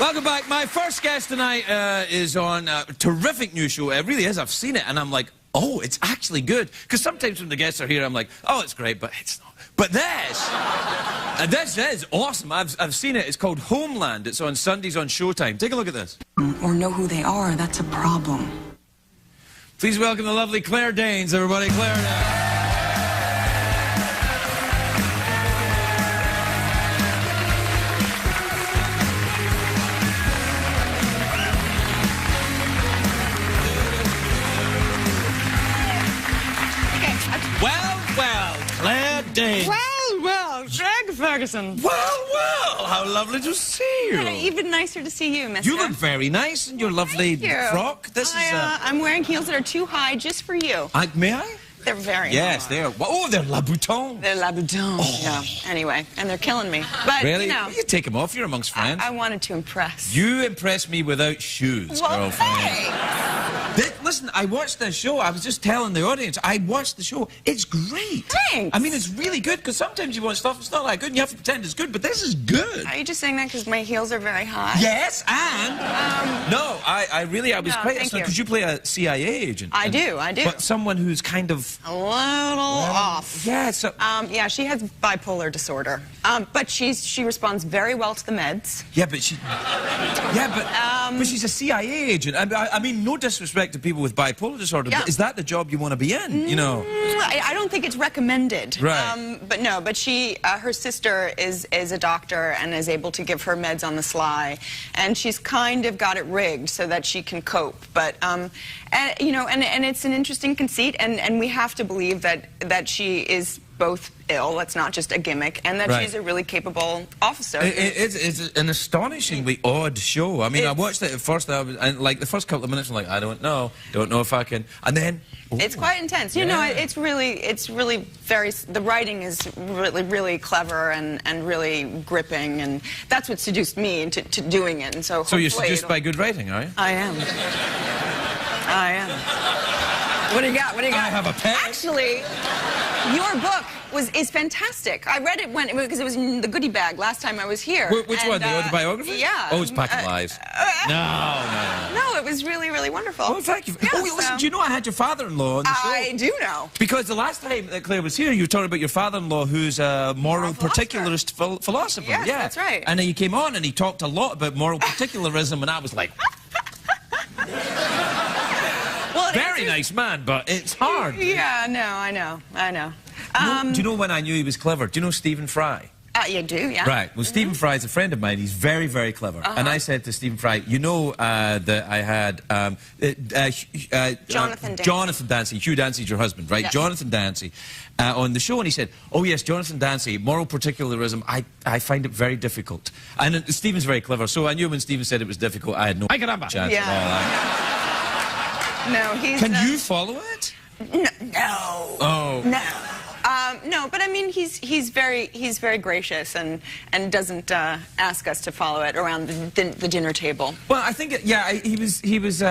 Welcome back. My first guest tonight is on a terrific new show. It really is. I've seen it, and I'm like, oh, it's actually good. Because sometimes when the guests are here, I'm like, oh, it's great, but it's not. But this is awesome. I've seen it. It's called Homeland. It's on Sundays on Showtime. Take a look at this. Or know who they are, that's a problem. Please welcome the lovely Claire Danes, everybody. Claire Danes. Well, Claire Danes. Well, Greg Ferguson. Well, how lovely to see you. Even nicer to see you, mister. You look very nice in your lovely frock. I'm wearing heels that are too high just for you. May I? They're very Yes, high. they are. Oh, they're Louboutin. They're Louboutin. Oh. Yeah. Anyway, and they're killing me. But, really? you know. Well, you take them off. You're amongst friends. I wanted to impress. You impress me without shoes, well, girlfriend. Thanks. Listen, I watched this show. I was just telling the audience, I watched the show. It's great. Thanks. I mean, it's really good, because sometimes you watch stuff that's not that good, and you have to pretend it's good, but this is good. Are you just saying that because my heels are very high? Yes, and... no, I was quite thank you. because you play a CIA agent. I do. But someone who's kind of... a little off. Yeah, so... yeah, she has bipolar disorder. But she responds very well to the meds. Yeah, but she... Yeah, but she's a CIA agent. I mean, no disrespect to people with bipolar disorder, but is that the job you want to be in, you know? I don't think it's recommended. Right. But she, her sister is a doctor and is able to give her meds on the sly, and she's kind of got it rigged so that she can cope. But, you know, and it's an interesting conceit, and we have to believe that she is both ill, that's not just a gimmick, and that she's a really capable officer. It's an astonishingly odd show. I mean, I watched it at first, and like the first couple of minutes, I'm like, I don't know if I can, and then... Oh. It's quite intense. You know, it's really very, the writing is really clever and really gripping, and that's what seduced me into doing it, and so you're seduced by good writing, are you? I am. What do you got? I have a pen. Actually, your book is fantastic. I read it because it was in the goodie bag last time I was here. Which one? The autobiography? Yeah. Oh, it's packed of lies. No, it was really wonderful. Oh, thank you. Yeah, listen, do you know I had your father-in-law on the show? I do know. Because the last time that Claire was here, you were talking about your father-in-law who's a moral particularist philosopher. Yes, yeah, that's right. And then he came on and he talked a lot about moral particularism, and I was like... Very nice man, but it's hard. Yeah, no, I know. Do you know when I knew he was clever? Do you know Stephen Fry? You do, yeah. Right. Well, Stephen Fry is a friend of mine. He's very, very clever. And I said to Stephen Fry, you know that I had Jonathan Dancy. Hugh Dancy's your husband, right? Yes. Jonathan Dancy on the show, and he said, oh yes, Jonathan Dancy, moral particularism, I find it very difficult. And Stephen's very clever, so I knew when Stephen said it was difficult, I had no chance at all. No, he's... Can you follow it? No. Oh. No. No, but I mean, he's very gracious and doesn't ask us to follow it around the dinner table. Well, I think he was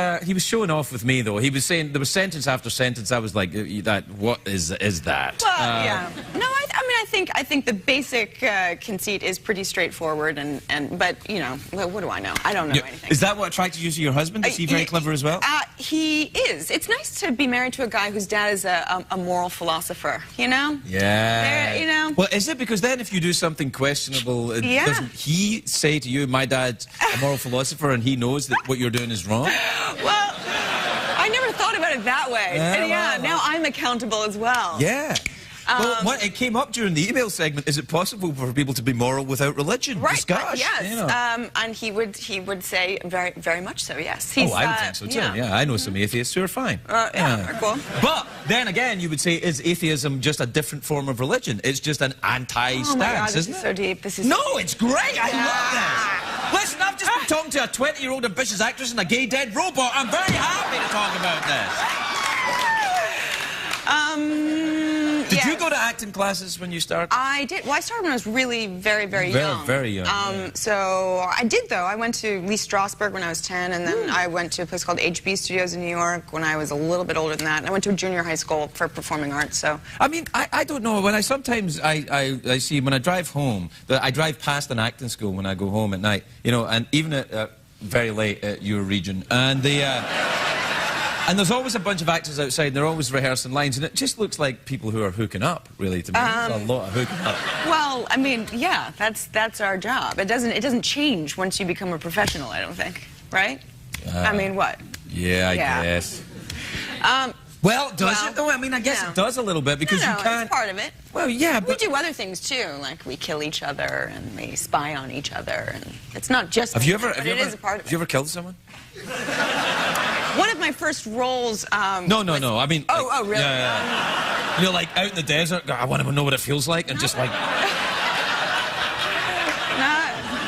showing off with me though. He was saying there was sentence after sentence. I was like, what is that? Well, yeah. No, I think the basic conceit is pretty straightforward, but you know, what do I know? I don't know anything. Is that what attracted you to your husband? Is he very clever as well? He is. It's nice to be married to a guy whose dad is a moral philosopher. You know? Yeah. You know? Well, is it because then if you do something questionable, doesn't he say to you, my dad's a moral philosopher and he knows that what you're doing is wrong? Well, I never thought about it that way. And now I'm accountable as well. Yeah. Well, it came up during the email segment. Is it possible for people to be moral without religion? Right. Discuss. Yes. You know. And he would say very much so. Yes. I would think so too. Yeah, I know some atheists who are fine. Yeah, cool. But then again, you would say, is atheism just a different form of religion? It's just an anti-stance, oh my God, isn't it? This is so deep. This is no, it's great. I love this. Listen, I've just been talking to a 20-year-old ambitious actress and a gay dead robot. I'm very happy to talk about this. Did you go to acting classes when you started? I did. Well, I started when I was really very young. Very young. So I did, though. I went to Lee Strasberg when I was 10, and then I went to a place called HB Studios in New York when I was a little bit older than that. And I went to a junior high school for performing arts, so... I mean, I don't know. When I sometimes I see, when I drive home, I drive past an acting school when I go home at night, you know, and even at very late at your region, and the... And there's always a bunch of actors outside, and they're always rehearsing lines, and it just looks like people who are hooking up, really, to me. There's a lot of hooking up. Well, I mean, yeah, that's our job. It doesn't change once you become a professional, I don't think, right? I mean, what? Yeah, I guess. Well, does it? Oh, I mean, I guess it does a little bit, because you can't... it's part of it. Well, yeah, but... We do other things, too, like we kill each other, and we spy on each other, and it's not just... Have you ever is a part of it. Have you ever killed someone? One of my first roles... No, I mean... Oh, like, really? Yeah. You know, like, out in the desert, I want to know what it feels like, and just, like...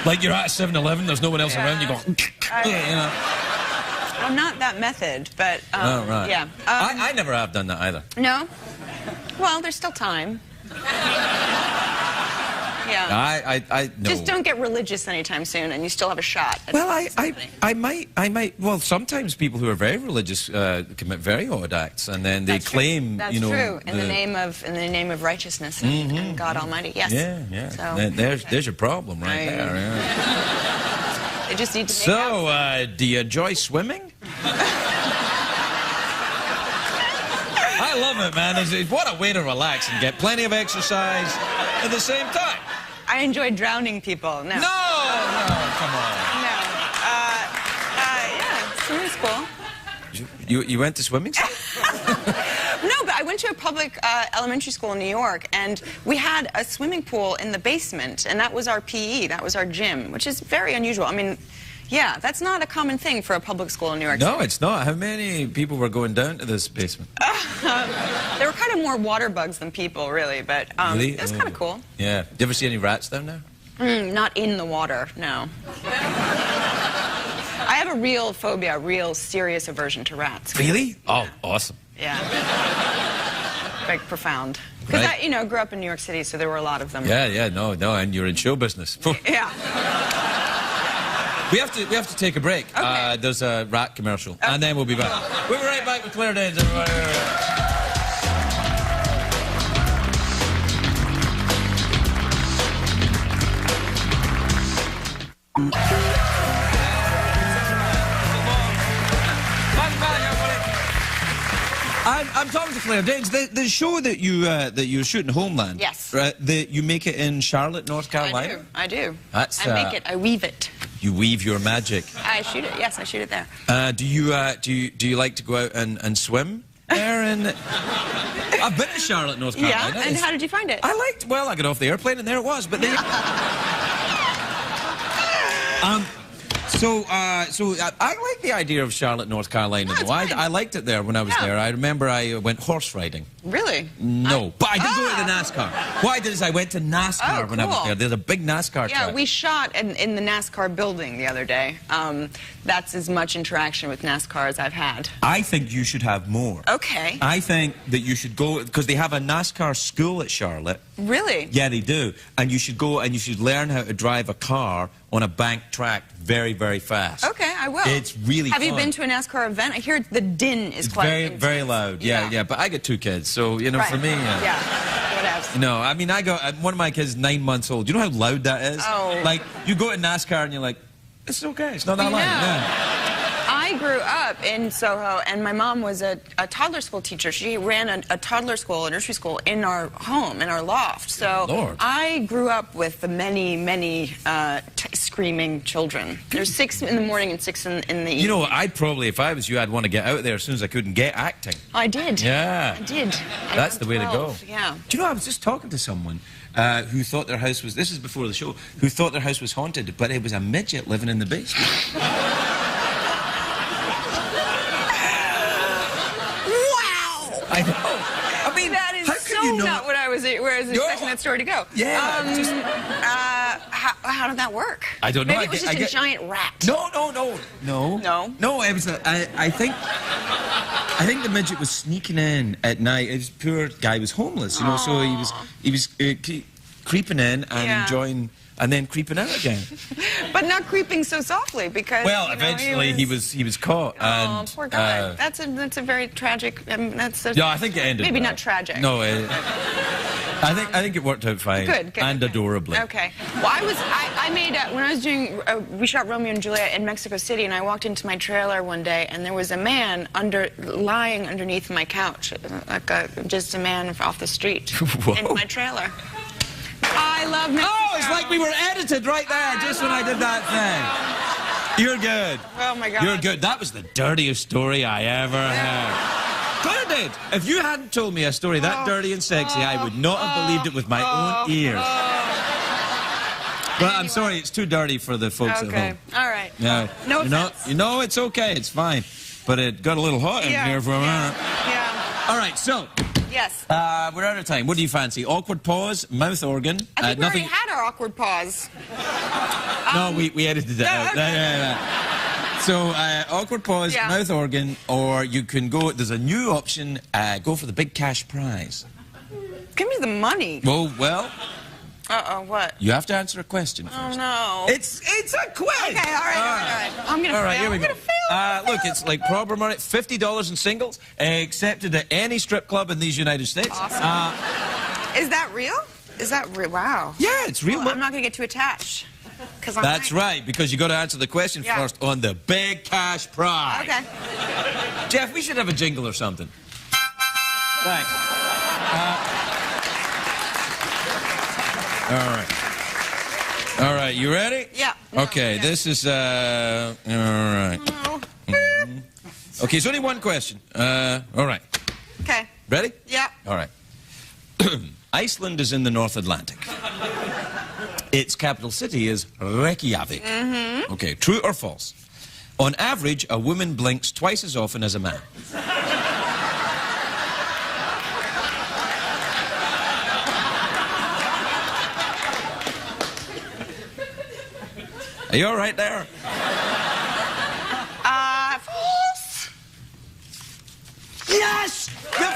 Like, you're at a 7-Eleven, there's no one else around, you go... you know... I'm not that method, but... oh, right. Yeah. I never have done that, either. No? Well, there's still time. Yeah. I no. Just don't get religious anytime soon, and you still have a shot. Well, I might. Well, sometimes people who are very religious commit very odd acts, and then they claim, That's you know, true. In the name of righteousness and God Almighty. Yes. Yeah. So, there's your problem right there. Yeah. They just need to make out. So, do you enjoy swimming? I love it, man. What a way to relax and get plenty of exercise at the same time. I enjoy drowning people. No. No, come on. No. Yeah, swimming's cool. You went to swimming school? No, but I went to a public elementary school in New York, and we had a swimming pool in the basement, and that was our PE, that was our gym, which is very unusual. I mean, yeah, that's not a common thing for a public school in New York City. No, it's not. How many people were going down to this basement? There were kind of more water bugs than people, really, but really? It was kind of cool. Yeah. Did you ever see any rats down there? Not in the water, no. I have a real phobia, a real serious aversion to rats. Really? Oh, awesome. Yeah. Like profound. Because I, you know, grew up in New York City, so there were a lot of them. Yeah, no, and you're in show business. Yeah. We have to take a break. Okay. There's a rat commercial, and then we'll be back. We'll be right back with Claire Danes, everybody. I'm talking to Claire Danes. The show that you're shooting, Homeland. Yes. Right, you make it in Charlotte, North Carolina. I do. That's, I make it. I weave it. You weave your magic. I shoot it. Yes, I shoot it there. Do you like to go out and swim there? And I've been to Charlotte, North Carolina. Yeah. And how did you find it? Well, I got off the airplane and there it was. But they. So I like the idea of Charlotte, North Carolina. No, I liked it there when I was there. I remember I went horse riding. Really? No, but I did go to the NASCAR. What I did is I went to NASCAR when I was there. There's a big NASCAR track. Yeah, we shot in the NASCAR building the other day. That's as much interaction with NASCAR as I've had. I think you should have more. Okay. I think that you should go, because they have a NASCAR school at Charlotte. Really? Yeah, they do. And you should go and you should learn how to drive a car on a banked track very, very fast. Okay, I will. It's really fun. Have you been to a NASCAR event? I hear the din is quite very, intense. very loud. Yeah. But I got 2 kids, so, you know, for me... Yeah, whatever. No, I mean, I got... one of my kids is 9 months old. Do you know how loud that is? Oh. Like, you go to NASCAR and you're like, it's okay, it's not that loud. Yeah. I grew up in Soho, and my mom was a toddler school teacher. She ran a toddler school, a nursery school, in our home, in our loft. So Lord. I grew up with the many screaming children. There's 6 in the morning and 6 in the evening. You know, I'd probably, if I was you, I'd want to get out there as soon as I could and get acting. I did. Yeah. I did. That's the way to go. Yeah. Do you know, I was just talking to someone who thought their house was, this is before the show, who thought their house was haunted, but it was a midget living in the basement. I know. I mean, that is how so could you not what I was expecting that story to go. Yeah. How did that work? I don't know. Maybe it was just a giant rat. No. No? No, it was I think... I think the midget was sneaking in at night. This poor guy was homeless, you know, so he was creeping in and enjoying, and then creeping out again. But not creeping so softly because. Well, eventually he was caught. Oh, and, poor guy. That's a very tragic. Yeah, I think it ended. Maybe well. not tragic. No, I think it worked out fine. Good. And adorably. Okay. Well, I made when I was doing. We shot Romeo and Juliet in Mexico City, and I walked into my trailer one day, and there was a man lying underneath my couch, like just a man off the street in my trailer. I love Mexico. Oh, it's like we were edited right there, just when I did that thing. You're good. Oh my God. You're good. That was the dirtiest story I ever heard. But it did. If you hadn't told me a story that dirty and sexy, I would not have believed it with my own ears. Well, I'm sorry, it's too dirty for the folks at home. All right. Yeah. No offense. You know, it's okay. It's fine. But it got a little hot in here for a minute. Yeah. All right, so. Yes. We're out of time. What do you fancy? Awkward pause, mouth organ. I think we already had our awkward pause. No, we edited it out. Okay. So, awkward pause, mouth organ, or you can go, there's a new option, go for the big cash prize. Give me the money. Oh, well. Uh-oh, what? You have to answer a question first. Oh, no. It's a quiz. Okay, all right. I'm going to fail. All right, here we go. I'm going to fail. Look, it's like proper money, $50 in singles, accepted at any strip club in these United States. Awesome. Is that real? Is that real? Wow. Yeah, it's real. Well, I'm not going to get too attached. That's right, because you got to answer the question first on the big cash prize. Okay. Jeff, we should have a jingle or something. Thanks. All right, you ready? Yeah. Okay, this is, all right. No. Okay, it's only one question. All right. Okay. Ready? Yeah. All right. Iceland is in the North Atlantic. Its capital city is Reykjavik. Mm-hmm. Okay, true or false? On average, a woman blinks twice as often as a man. Are you all right there? False. Yes! The